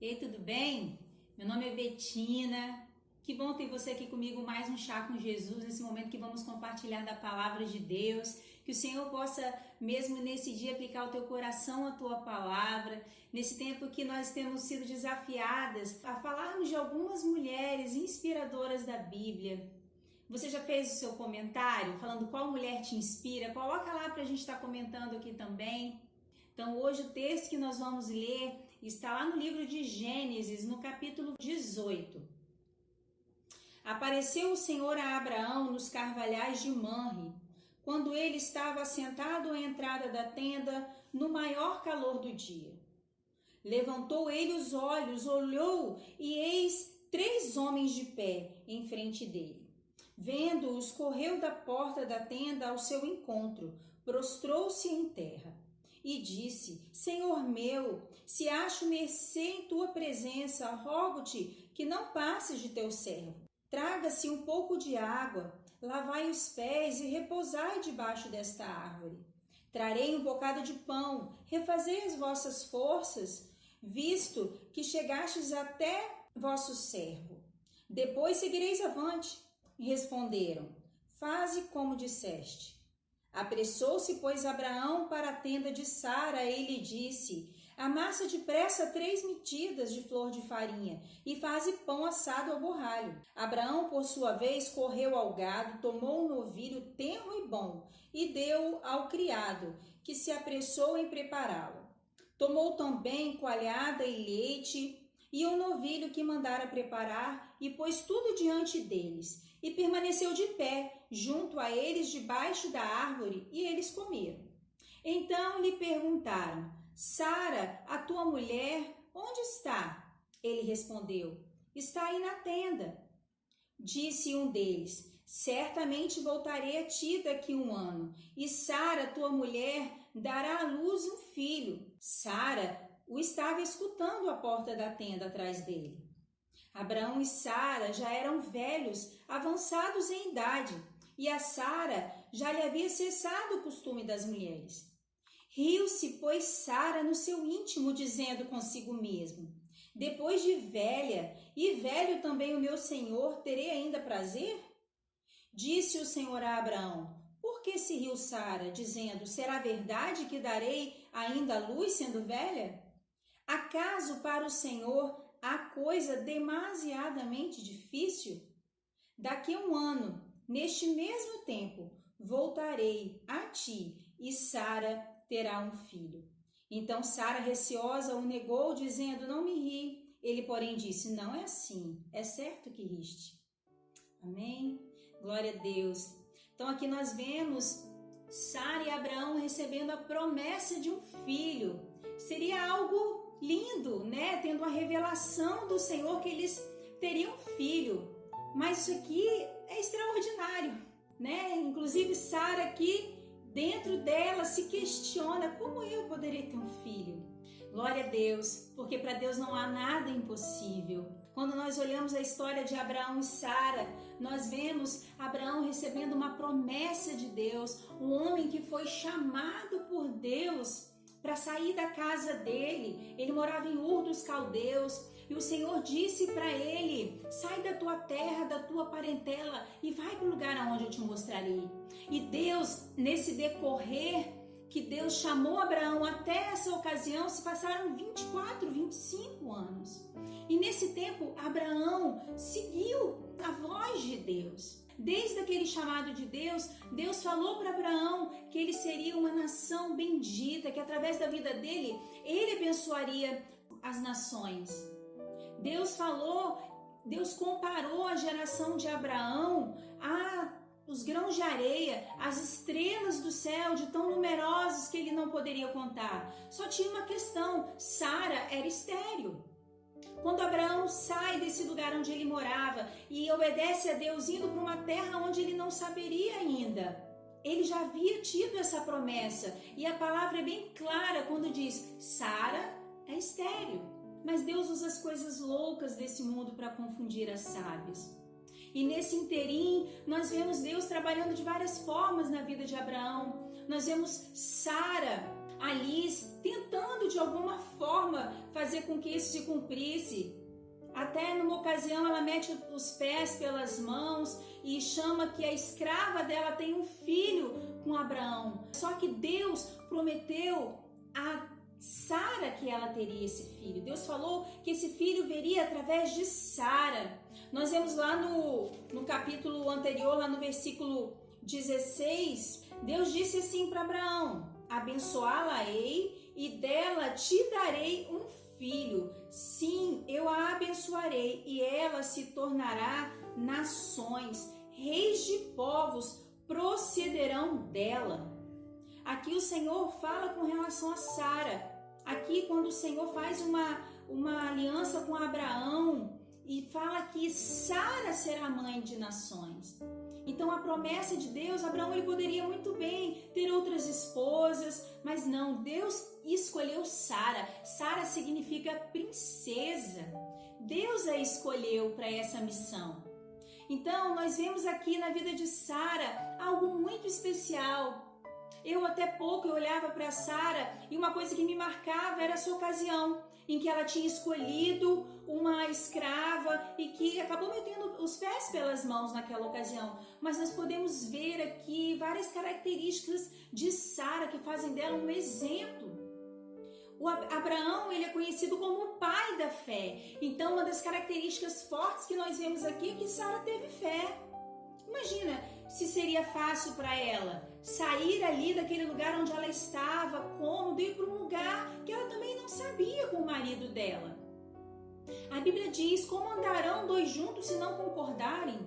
Ei, tudo bem? Meu nome é Betina. Que bom ter você aqui comigo, mais um Chá com Jesus, nesse momento que vamos compartilhar da palavra de Deus. Que o Senhor possa, mesmo nesse dia, aplicar ao teu coração a tua palavra. Nesse tempo que nós temos sido desafiadas a falarmos de algumas mulheres inspiradoras da Bíblia. Você já fez o seu comentário falando qual mulher te inspira? Coloca lá para a gente estar comentando aqui também. Então hoje o texto que nós vamos ler está lá no livro de Gênesis, no capítulo 18. Apareceu o Senhor a Abraão nos carvalhais de Manre, quando ele estava assentado à entrada da tenda no maior calor do dia. Levantou ele os olhos, olhou e eis 3 homens de pé em frente dele. Vendo-os, correu da porta da tenda ao seu encontro, prostrou-se em terra e disse: Senhor meu, se acho mercê em tua presença, rogo-te que não passes de teu servo. Traga-se um pouco de água, lavai os pés e repousai debaixo desta árvore. Trarei um bocado de pão, refazei as vossas forças, visto que chegastes até vosso servo. Depois seguireis avante. Responderam: faze como disseste. Apressou-se, pois, Abraão para a tenda de Sara e lhe disse: amassa depressa 3 medidas de flor de farinha e faze pão assado ao borralho. Abraão, por sua vez, correu ao gado, tomou um novilho tenro e bom e deu ao criado, que se apressou em prepará-lo. Tomou também coalhada e leite e o novilho que mandara preparar e pôs tudo diante deles. E permaneceu de pé, junto a eles, debaixo da árvore, e eles comeram. Então lhe perguntaram: Sara, a tua mulher, onde está? Ele respondeu: está aí na tenda. Disse um deles: certamente voltarei a ti daqui 1 ano, e Sara, tua mulher, dará à luz um filho. Sara o estava escutando à porta da tenda atrás dele. Abraão e Sara já eram velhos, avançados em idade, e a Sara já lhe havia cessado o costume das mulheres. Riu-se, pois, Sara no seu íntimo, dizendo consigo mesmo: depois de velha, e velho também o meu senhor, terei ainda prazer? Disse o Senhor a Abraão: por que se riu Sara, dizendo: será verdade que darei ainda a luz sendo velha? Acaso para o Senhor há coisa demasiadamente difícil? Daqui a 1 ano, neste mesmo tempo, voltarei a ti e Sara terá um filho. Então Sara, receosa, o negou, dizendo: não me ri. Ele, porém, disse: não é assim, é certo que riste. Amém? Glória a Deus. Então aqui nós vemos Sara e Abraão recebendo a promessa de um filho. Seria algo lindo, né? Tendo a revelação do Senhor que eles teriam um filho. Mas isso aqui é extraordinário, né? Inclusive Sara aqui, dentro dela, se questiona: como eu poderei ter um filho? Glória a Deus, porque para Deus não há nada impossível. Quando nós olhamos a história de Abraão e Sara, nós vemos Abraão recebendo uma promessa de Deus, um homem que foi chamado por Deus para sair da casa dele. Ele morava em Ur dos Caldeus e o Senhor disse para ele: sai da tua terra, da tua parentela e vai para o lugar aonde eu te mostrarei. E Deus, nesse decorrer que Deus chamou Abraão até essa ocasião, se passaram 24, 25 anos. E nesse tempo, Abraão seguiu a voz de Deus. Desde aquele chamado de Deus, Deus falou para Abraão que ele seria uma nação bendita, que através da vida dele, ele abençoaria as nações. Deus falou, Deus comparou a geração de Abraão os grãos de areia, as estrelas do céu, de tão numerosos que ele não poderia contar. Só tinha uma questão: Sara era estéril. Quando Abraão sai desse lugar onde ele morava e obedece a Deus, indo para uma terra onde ele não saberia ainda, ele já havia tido essa promessa. E a palavra é bem clara quando diz: Sara é estéril. Mas Deus usa as coisas loucas desse mundo para confundir as sábias. E nesse interim, nós vemos Deus trabalhando de várias formas na vida de Abraão. Nós vemos Sara ali tentando tentando de alguma forma fazer com que isso se cumprisse. Até numa ocasião ela mete os pés pelas mãos e chama que a escrava dela tem um filho com Abraão. Só que Deus prometeu a Sara que ela teria esse filho. Deus falou que esse filho viria através de Sara. Nós vemos lá no capítulo anterior, lá no versículo 16, Deus disse assim para Abraão: abençoá-la-ei e dela te darei um filho. Sim, eu a abençoarei e ela se tornará nações, reis de povos procederão dela. Aqui o Senhor fala com relação a Sara. Aqui quando o Senhor faz uma aliança com Abraão e fala que Sara será mãe de nações. Então a promessa de Deus, Abraão ele poderia muito bem ter outras esposas, mas não, Deus escolheu Sara. Sara significa princesa. Deus a escolheu para essa missão. Então nós vemos aqui na vida de Sara algo muito especial. Eu até pouco eu olhava para Sara e uma coisa que me marcava era essa ocasião em que ela tinha escolhido uma escrava e que acabou metendo os pés pelas mãos naquela ocasião. Mas nós podemos ver aqui várias características de Sara que fazem dela um exemplo. O Abraão ele é conhecido como o pai da fé. Então uma das características fortes que nós vemos aqui é que Sara teve fé. Imagina se seria fácil para ela sair ali daquele lugar onde ela estava, cômodo, e ir para um lugar que ela também não sabia com o marido dela. A Bíblia diz: como andarão dois juntos se não concordarem?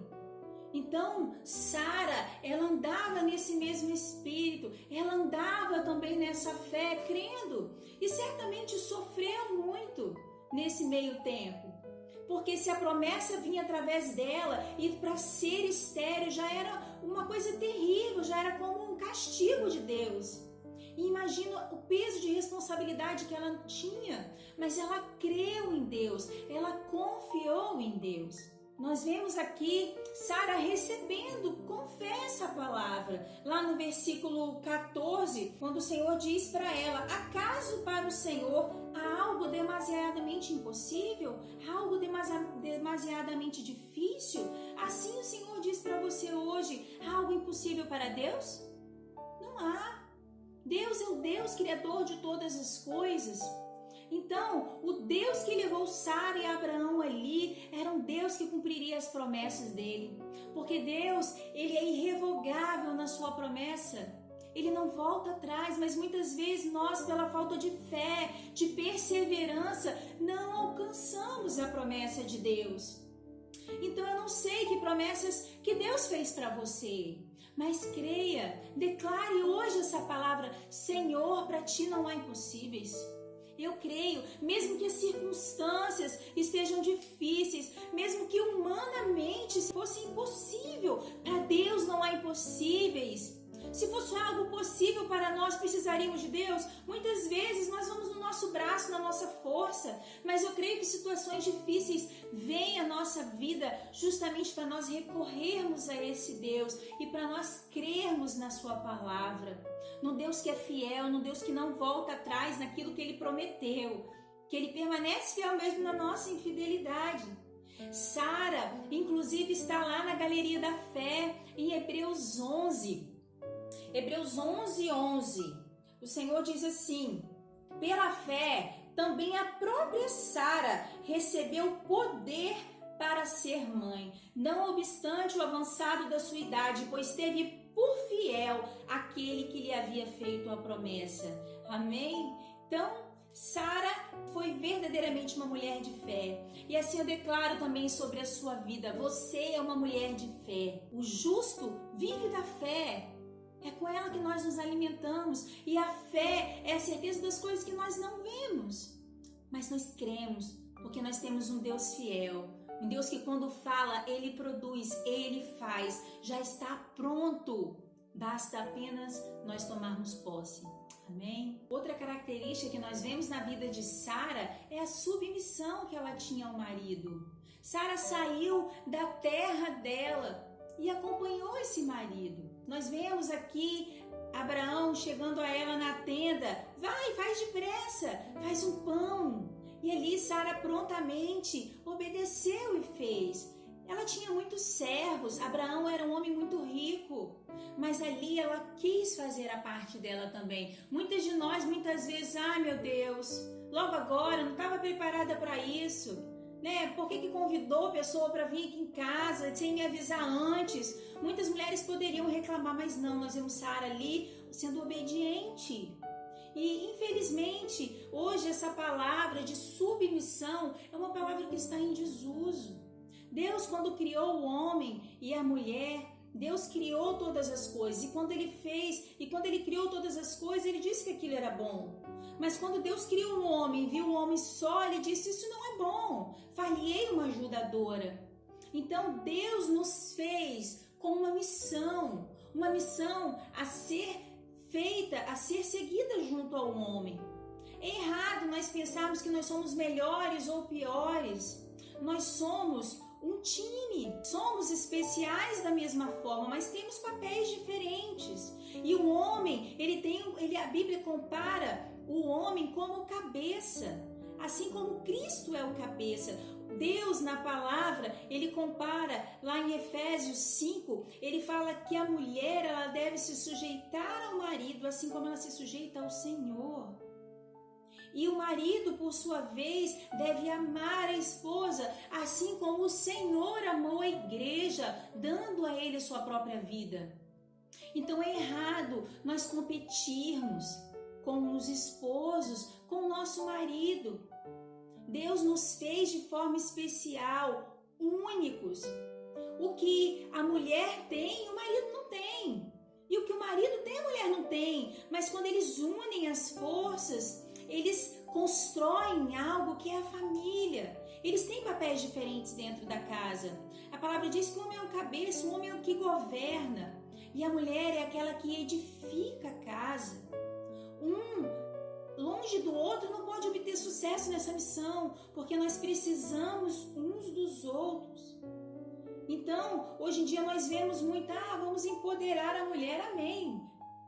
Então, Sara, ela andava nesse mesmo espírito, ela andava também nessa fé, crendo, e certamente sofreu muito nesse meio tempo. Porque se a promessa vinha através dela e para ser estéril já era uma coisa terrível, já era como um castigo de Deus. E imagina o peso de responsabilidade que ela tinha, mas ela creu em Deus, ela confiou em Deus. Nós vemos aqui Sara recebendo com fé essa palavra. Lá no versículo 14, quando o Senhor diz para ela: acaso para o Senhor há algo demasiadamente impossível? Algo demasiadamente difícil? Assim o Senhor diz para você hoje: há algo impossível para Deus? Não há. Deus é o Deus criador de todas as coisas. Então, o Deus que levou Sara e Abraão ali era um Deus que cumpriria as promessas dele. Porque Deus, ele é irrevogável na sua promessa. Ele não volta atrás, mas muitas vezes nós, pela falta de fé, de perseverança, não alcançamos a promessa de Deus. Então, eu não sei que promessas que Deus fez para você, mas creia, declare hoje essa palavra: Senhor, para ti não há impossíveis. Eu creio, mesmo que as circunstâncias estejam difíceis, mesmo que humanamente fosse impossível, para Deus não há impossíveis. Se fosse algo possível para nós, precisaríamos de Deus? Muitas vezes nós vamos no nosso braço, na nossa força, mas eu creio que situações difíceis vêm à nossa vida justamente para nós recorrermos a esse Deus e para nós crermos na sua palavra, no Deus que é fiel, no Deus que não volta atrás naquilo que Ele prometeu, que Ele permanece fiel mesmo na nossa infidelidade. Sara, inclusive, está lá na galeria da fé, em Hebreus 11. Hebreus 11:11, o Senhor diz assim: pela fé, também a própria Sara recebeu poder para ser mãe, não obstante o avançado da sua idade, pois teve por fiel aquele que lhe havia feito a promessa. Amém? Então, Sara foi verdadeiramente uma mulher de fé. E assim eu declaro também sobre a sua vida: você é uma mulher de fé. O justo vive da fé. É com ela que nós nos alimentamos. E a fé é a certeza das coisas que nós não vemos. Mas nós cremos, porque nós temos um Deus fiel. Um Deus que quando fala, Ele produz, Ele faz. Já está pronto. Basta apenas nós tomarmos posse. Amém? Outra característica que nós vemos na vida de Sara é a submissão que ela tinha ao marido. Sara saiu da terra dela e acompanhou esse marido. Nós vemos aqui Abraão, chegando a ela na tenda, vai, faz depressa, faz um pão. E ali Sara prontamente obedeceu e fez. Ela tinha muitos servos, Abraão era um homem muito rico, mas ali ela quis fazer a parte dela também. Muitas de nós, muitas vezes, ai meu Deus, logo agora, não estava preparada para isso, né? Por que convidou a pessoa para vir aqui em casa sem me avisar antes? Muitas mulheres poderiam reclamar, mas não, nós vemos Sara ali sendo obediente. E infelizmente, hoje essa palavra de submissão é uma palavra que está em desuso. Deus, quando criou o homem e a mulher, Deus criou todas as coisas. E quando Ele criou todas as coisas, Ele disse que aquilo era bom. Mas quando Deus criou o homem e viu o homem só, Ele disse, isso não é bom. Far-lhe-ei uma ajudadora. Então, Deus nos fez com uma missão a ser feita, a ser seguida junto ao homem. É errado nós pensarmos que nós somos melhores ou piores. Nós somos um time, somos especiais da mesma forma, mas temos papéis diferentes. E o homem, a Bíblia compara o homem como cabeça, assim como Cristo é o cabeça. Deus, na palavra, Ele compara, lá em Efésios 5, Ele fala que a mulher, ela deve se sujeitar ao marido, assim como ela se sujeita ao Senhor. E o marido, por sua vez, deve amar a esposa, assim como o Senhor amou a igreja, dando a ele a sua própria vida. Então é errado nós competirmos com os esposos, com o nosso marido. Deus nos fez de forma especial, únicos. O que a mulher tem, o marido não tem. E o que o marido tem, a mulher não tem. Mas quando eles unem as forças, eles constroem algo que é a família. Eles têm papéis diferentes dentro da casa. A palavra diz que o homem é o cabeça, o homem é o que governa. E a mulher é aquela que edifica a casa. Longe do outro não pode obter sucesso nessa missão, porque nós precisamos uns dos outros. Então, hoje em dia nós vemos muito, vamos empoderar a mulher, amém.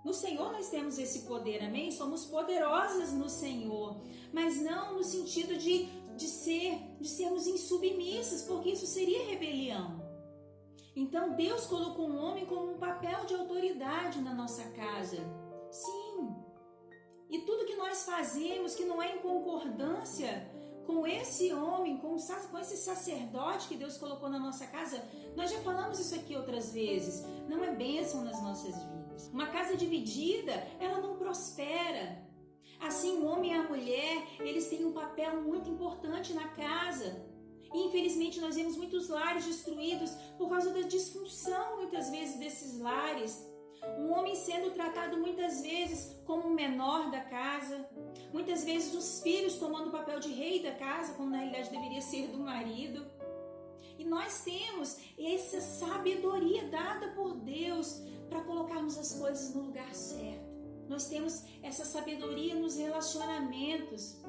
No Senhor nós temos esse poder, amém? Somos poderosas no Senhor, mas não no sentido de sermos insubmissas, porque isso seria rebelião. Então Deus colocou um homem como um papel de autoridade na nossa casa. Sim. E tudo que nós fazemos que não é em concordância com esse homem, com esse sacerdote que Deus colocou na nossa casa, nós já falamos isso aqui outras vezes, não é bênção nas nossas vidas. Uma casa dividida, ela não prospera. Assim, o homem e a mulher, eles têm um papel muito importante na casa. E, infelizmente, nós vemos muitos lares destruídos por causa da disfunção, muitas vezes, desses lares. Um homem sendo tratado muitas vezes como o menor da casa, muitas vezes os filhos tomando o papel de rei da casa, quando na realidade deveria ser do marido. E nós temos essa sabedoria dada por Deus para colocarmos as coisas no lugar certo. Nós temos essa sabedoria nos relacionamentos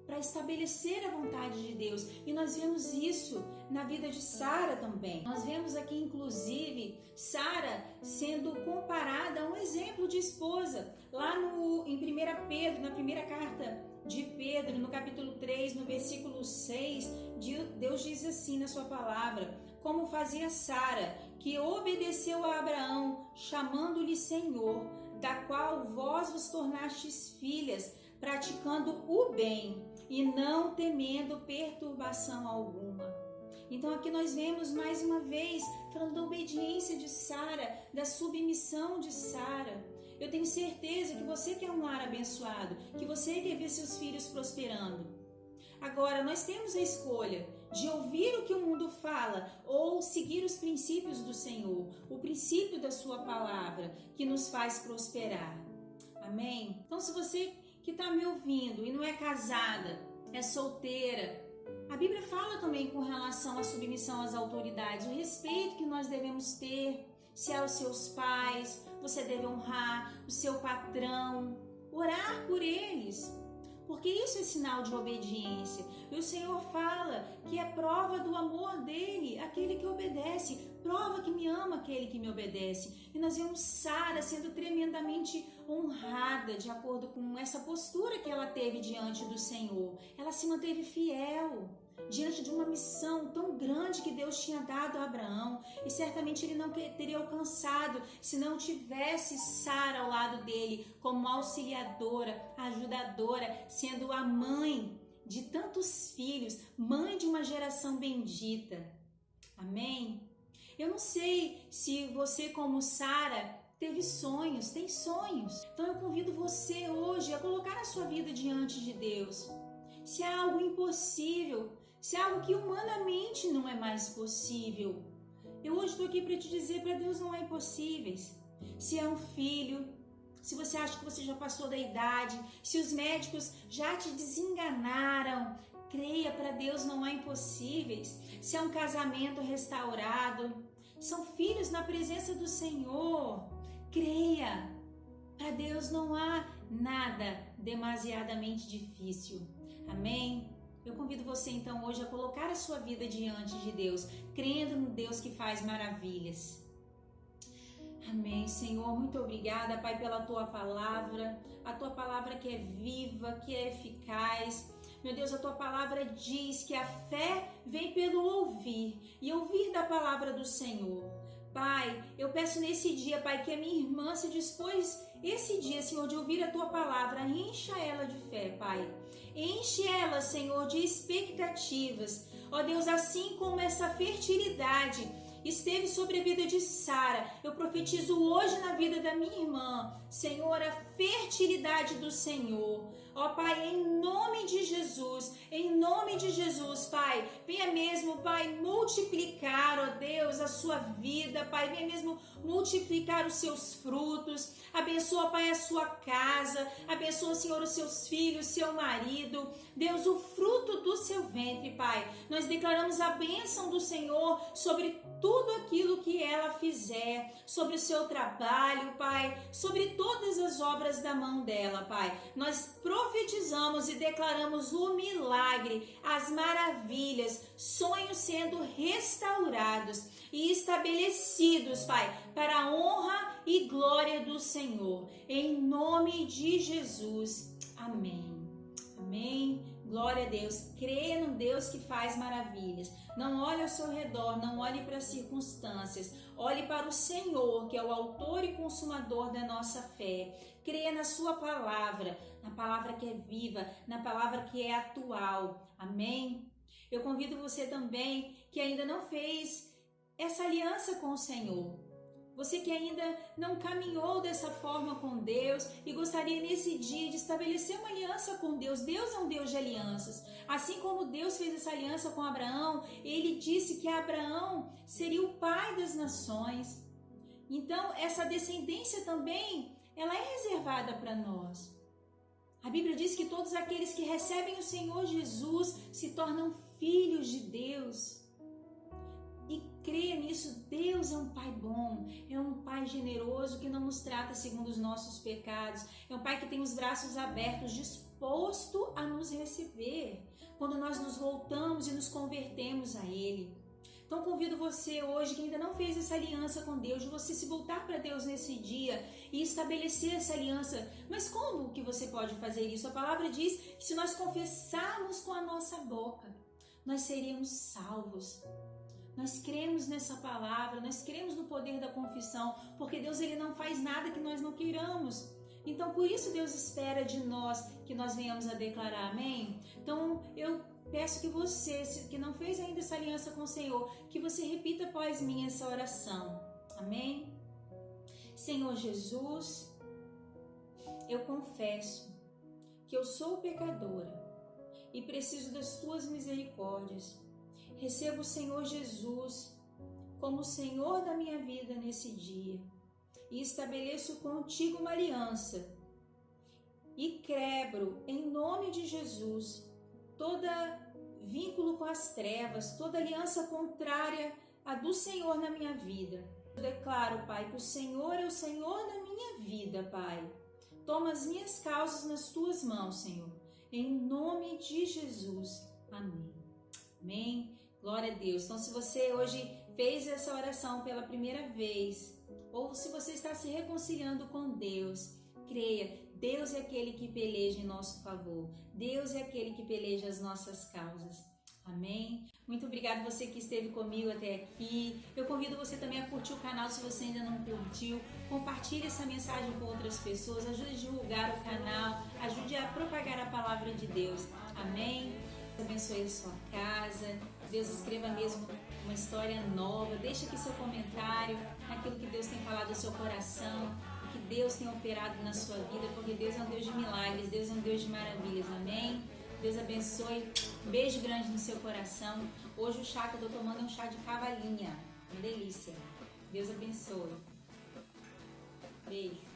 para estabelecer a vontade de Deus. E nós vemos isso na vida de Sara também. Nós vemos aqui, inclusive, Sara sendo comparada a um exemplo de esposa. Lá em 1 Pedro, na primeira carta de Pedro, no capítulo 3, no versículo 6, Deus diz assim na sua palavra: como fazia Sara, que obedeceu a Abraão, chamando-lhe Senhor, da qual vós vos tornastes filhas, praticando o bem e não temendo perturbação alguma. Então aqui nós vemos mais uma vez falando da obediência de Sara, da submissão de Sara. Eu tenho certeza que você quer um lar abençoado, que você quer ver seus filhos prosperando. Agora, nós temos a escolha de ouvir o que o mundo fala ou seguir os princípios do Senhor, o princípio da sua palavra que nos faz prosperar. Amém? Então, se você que está me ouvindo e não é casada, é solteira, a Bíblia fala também com relação à submissão às autoridades, o respeito que nós devemos ter, se aos seus pais, você deve honrar o seu patrão, orar por eles, porque isso é sinal de obediência. E o Senhor fala que é prova do amor dele aquele que obedece, prova que me ama aquele que me obedece. E nós vemos Sara sendo tremendamente honrada de acordo com essa postura que ela teve diante do Senhor. Ela se manteve fiel diante de uma missão tão grande que Deus tinha dado a Abraão, e certamente ele não teria alcançado se não tivesse Sara ao lado dele como auxiliadora, ajudadora, sendo a mãe de tantos filhos, mãe de uma geração bendita. Amém? Eu não sei se você, como Sara, teve sonhos, tem sonhos. Então eu convido você hoje a colocar a sua vida diante de Deus. Se há algo impossível, se há algo que humanamente não é mais possível, eu hoje estou aqui para te dizer, para Deus não há impossíveis. Se é um filho, se você acha que você já passou da idade, se os médicos já te desenganaram, creia, para Deus não há impossíveis. Se é um casamento restaurado, são filhos na presença do Senhor, creia, para Deus não há nada demasiadamente difícil. Amém? Eu convido você então hoje a colocar a sua vida diante de Deus, crendo no Deus que faz maravilhas. Amém, Senhor, muito obrigada, Pai, pela Tua palavra, a Tua palavra que é viva, que é eficaz. Meu Deus, a Tua palavra diz que a fé vem pelo ouvir, e ouvir da palavra do Senhor. Pai, eu peço nesse dia, Pai, que a minha irmã se dispôs esse dia, Senhor, de ouvir a Tua palavra, encha ela de fé, Pai. Enche ela, Senhor, de expectativas. Ó Deus, assim como essa fertilidade esteve sobre a vida de Sara, eu profetizo hoje na vida da minha irmã, Senhor, a fertilidade do Senhor. Ó Pai, em nome de Jesus, Pai, venha mesmo, Pai, multiplicar, ó Deus, a sua vida, Pai, venha mesmo multiplicar os seus frutos, abençoa, Pai, a sua casa, abençoa, Senhor, os seus filhos, seu marido, Deus, o fruto do seu ventre, Pai, nós declaramos a bênção do Senhor sobre tudo aquilo que ela fizer, sobre o seu trabalho, Pai, sobre todas as obras da mão dela, Pai. Nós profetizamos e declaramos o milagre, as maravilhas, sonhos sendo restaurados e estabelecidos, Pai, para a honra e glória do Senhor. Em nome de Jesus. Amém. Amém. Glória a Deus, creia no Deus que faz maravilhas. Não olhe ao seu redor, não olhe para as circunstâncias. Olhe para o Senhor, que é o autor e consumador da nossa fé. Creia na sua palavra, na palavra que é viva, na palavra que é atual. Amém? Eu convido você também que ainda não fez essa aliança com o Senhor. Você que ainda não caminhou dessa forma com Deus e gostaria nesse dia de estabelecer uma aliança com Deus. Deus é um Deus de alianças. Assim como Deus fez essa aliança com Abraão, ele disse que Abraão seria o pai das nações. Então, essa descendência também, ela é reservada para nós. A Bíblia diz que todos aqueles que recebem o Senhor Jesus se tornam filhos de Deus. E creia nisso, Deus é um Pai bom, é um Pai generoso que não nos trata segundo os nossos pecados, é um Pai que tem os braços abertos, disposto a nos receber, quando nós nos voltamos e nos convertemos a Ele. Então convido você hoje, que ainda não fez essa aliança com Deus, de você se voltar para Deus nesse dia e estabelecer essa aliança. Mas como que você pode fazer isso? A palavra diz que se nós confessarmos com a nossa boca, nós seremos salvos. Nós cremos nessa palavra, nós cremos no poder da confissão, porque Deus ele não faz nada que nós não queiramos. Então, por isso Deus espera de nós que nós venhamos a declarar, amém? Então, eu peço que você, que não fez ainda essa aliança com o Senhor, que você repita após mim essa oração, amém? Senhor Jesus, eu confesso que eu sou pecadora e preciso das Tuas misericórdias. Recebo o Senhor Jesus como o Senhor da minha vida nesse dia e estabeleço contigo uma aliança e quebro em nome de Jesus todo vínculo com as trevas, toda aliança contrária à do Senhor na minha vida. Eu declaro, Pai, que o Senhor é o Senhor da minha vida, Pai. Toma as minhas causas nas Tuas mãos, Senhor, em nome de Jesus. Amém. Amém. Glória a Deus. Então, se você hoje fez essa oração pela primeira vez, ou se você está se reconciliando com Deus, creia, Deus é aquele que peleja em nosso favor. Deus é aquele que peleja as nossas causas. Amém? Muito obrigada você que esteve comigo até aqui. Eu convido você também a curtir o canal se você ainda não curtiu. Compartilhe essa mensagem com outras pessoas. Ajude a divulgar o canal. Ajude a propagar a palavra de Deus. Amém? Deus abençoe a sua casa. Deus escreva mesmo uma história nova. Deixe aqui seu comentário naquilo que Deus tem falado ao seu coração. Que Deus tem operado na sua vida. Porque Deus é um Deus de milagres. Deus é um Deus de maravilhas. Amém? Deus abençoe. Beijo grande no seu coração. Hoje o chá que eu estou tomando é um chá de cavalinha. Uma delícia. Deus abençoe. Beijo.